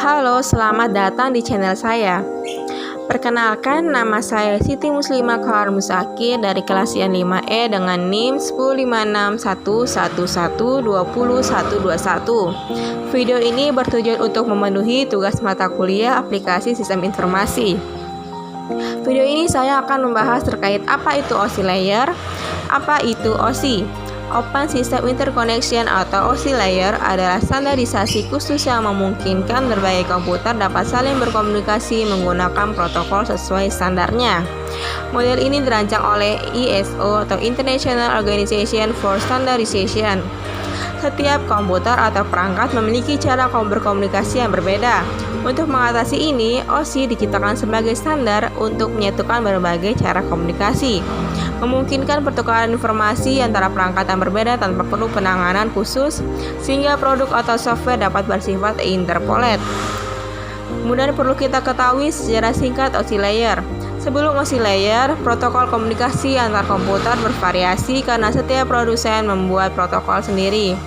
Halo, selamat datang di channel saya. Perkenalkan, nama saya Siti Muslimah Kohar Musakir dari kelas IAN 5E dengan NIM 1056111202121. Video ini bertujuan untuk memenuhi tugas mata kuliah aplikasi sistem informasi. Video ini saya akan membahas terkait apa itu OSI layer, apa itu OSI. Open System Interconnection atau OSI Layer adalah standarisasi khusus yang memungkinkan berbagai komputer dapat saling berkomunikasi menggunakan protokol sesuai standarnya. Model ini dirancang oleh ISO atau International Organization for Standardization. Setiap komputer atau perangkat memiliki cara berkomunikasi yang berbeda. Untuk mengatasi ini, OSI diciptakan sebagai standar untuk menyatukan berbagai cara komunikasi, memungkinkan pertukaran informasi antara perangkat yang berbeda tanpa perlu penanganan khusus, sehingga produk atau software dapat bersifat interpolate. Kemudian perlu kita ketahui sejarah singkat OSI Layer. Sebelum OSI Layer, protokol komunikasi antar komputer bervariasi karena setiap produsen membuat protokol sendiri.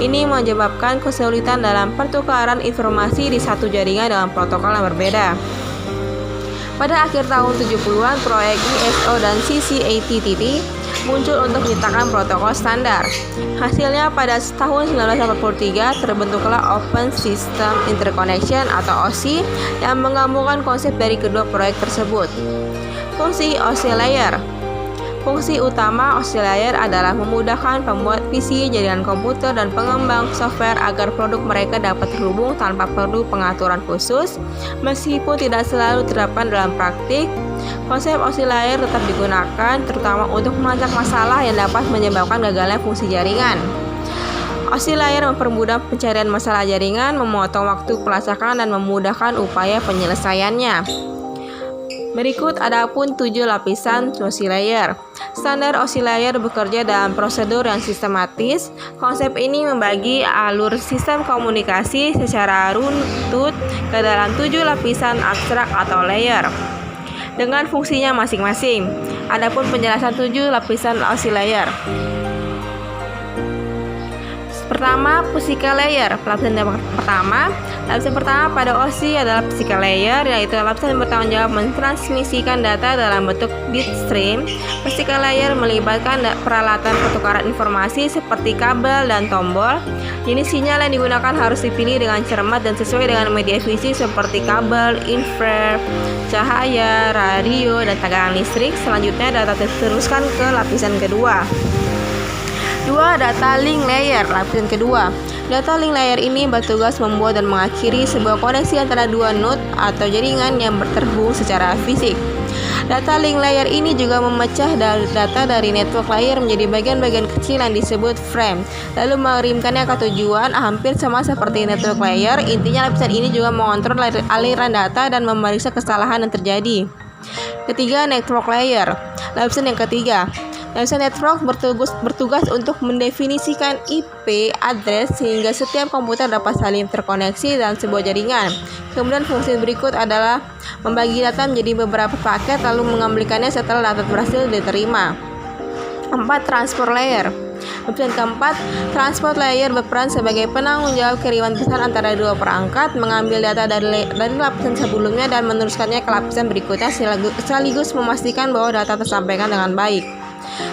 Ini menyebabkan kesulitan dalam pertukaran informasi di satu jaringan dengan protokol yang berbeda. Pada akhir tahun 70-an, proyek ISO dan CCATTT muncul untuk menciptakan protokol standar. Hasilnya pada tahun 1983 terbentuklah Open System Interconnection atau OSI yang menggabungkan konsep dari kedua proyek tersebut. Fungsi OSI Layer. Fungsi utama OSI Layer adalah memudahkan pembuat PC, jaringan komputer, dan pengembang software agar produk mereka dapat terhubung tanpa perlu pengaturan khusus. Meskipun tidak selalu diterapkan dalam praktik, konsep OSI Layer tetap digunakan terutama untuk melacak masalah yang dapat menyebabkan gagalnya fungsi jaringan. OSI Layer mempermudah pencarian masalah jaringan, memotong waktu pelacakan, dan memudahkan upaya penyelesaiannya. Berikut adapun 7 lapisan OSI Layer. Standar OSI Layer bekerja dalam prosedur yang sistematis. Konsep ini membagi alur sistem komunikasi secara runtut ke dalam 7 lapisan abstrak atau layer dengan fungsinya masing-masing. Adapun penjelasan 7 lapisan OSI Layer. Pertama, Physical Layer. Lapisan pertama pada OSI adalah Physical Layer, yaitu lapisan yang bertanggung jawab mentransmisikan data dalam bentuk bit stream. Physical Layer melibatkan peralatan pertukaran informasi seperti kabel dan tombol. Jenis sinyal yang digunakan harus dipilih dengan cermat dan sesuai dengan media fisik seperti kabel, infrared, cahaya, radio, dan tegangan listrik. Selanjutnya data diteruskan ke lapisan kedua. 2. Data Link Layer. Lapisan kedua. Data Link Layer ini bertugas membuat dan mengakhiri sebuah koneksi antara dua node atau jaringan yang terhubung secara fisik. Data Link Layer ini juga memecah data dari Network Layer menjadi bagian-bagian kecil yang disebut frame, lalu mengirimkannya ke tujuan. Hampir sama seperti Network Layer, intinya lapisan ini juga mengontrol aliran data dan memeriksa kesalahan yang terjadi. Ketiga, Network Layer. Lapisan yang ketiga. Lapisan network bertugas untuk mendefinisikan IP address sehingga setiap komputer dapat saling terkoneksi dalam sebuah jaringan. Kemudian fungsi berikut adalah membagi data menjadi beberapa paket lalu mengambilkannya setelah data berhasil diterima. 4. Transport Layer. Lapisan keempat, Transport Layer berperan sebagai penanggung jawab kiriman pesan antara dua perangkat, mengambil data dari lapisan sebelumnya dan meneruskannya ke lapisan berikutnya sekaligus memastikan bahwa data tersampaikan dengan baik.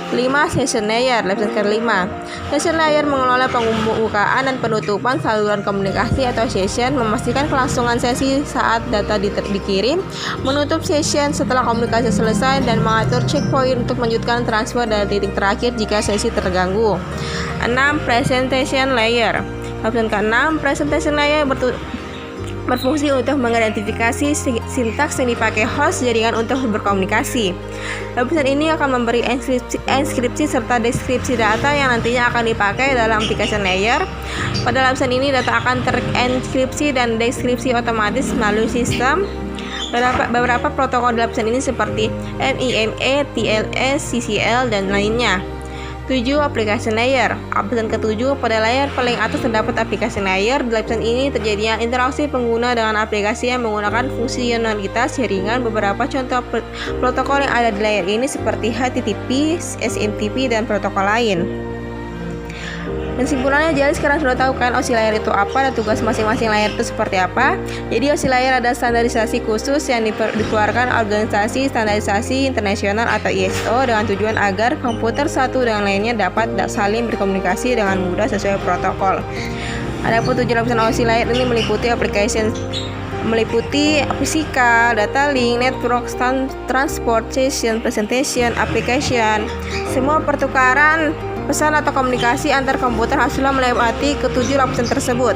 5. Session Layer. Lapisan kelima. Session Layer mengelola pembukaan dan penutupan saluran komunikasi atau session, memastikan kelangsungan sesi saat data dikirim, menutup session setelah komunikasi selesai, dan mengatur checkpoint untuk melanjutkan transfer dari titik terakhir jika sesi terganggu. 6. Presentation Layer. Lapisan ke-6, Presentation Layer berfungsi untuk mengidentifikasi sintaks yang dipakai host jaringan untuk berkomunikasi. Lapisan ini akan memberi enskripsi serta deskripsi data yang nantinya akan dipakai dalam application layer. Pada lapisan ini data akan terenskripsi dan deskripsi otomatis melalui sistem. Beberapa protokol di lapisan ini seperti NIME, TLS, CCL, dan lainnya. 7. Application Layer. Lapisan ke-7, pada layer paling atas terdapat Application Layer. Di lapisan ini terjadinya interaksi pengguna dengan aplikasi yang menggunakan fungsionalitas jaringan. Beberapa contoh protokol yang ada di layer ini seperti HTTP, SMTP, dan protokol lain. Kesimpulannya, jadi sekarang sudah tahu kan OSI layer itu apa dan tugas masing-masing layer itu seperti apa. Jadi OSI layer ada standarisasi khusus yang dikeluarkan organisasi standarisasi internasional atau ISO dengan tujuan agar komputer satu dengan lainnya dapat saling berkomunikasi dengan mudah sesuai protokol. Adapun tujuan lapisan OSI layer ini meliputi physical, data link, network, transportation, presentation, application. Semua pertukaran pesan atau komunikasi antar komputer haruslah melewati ketujuh lapisan tersebut.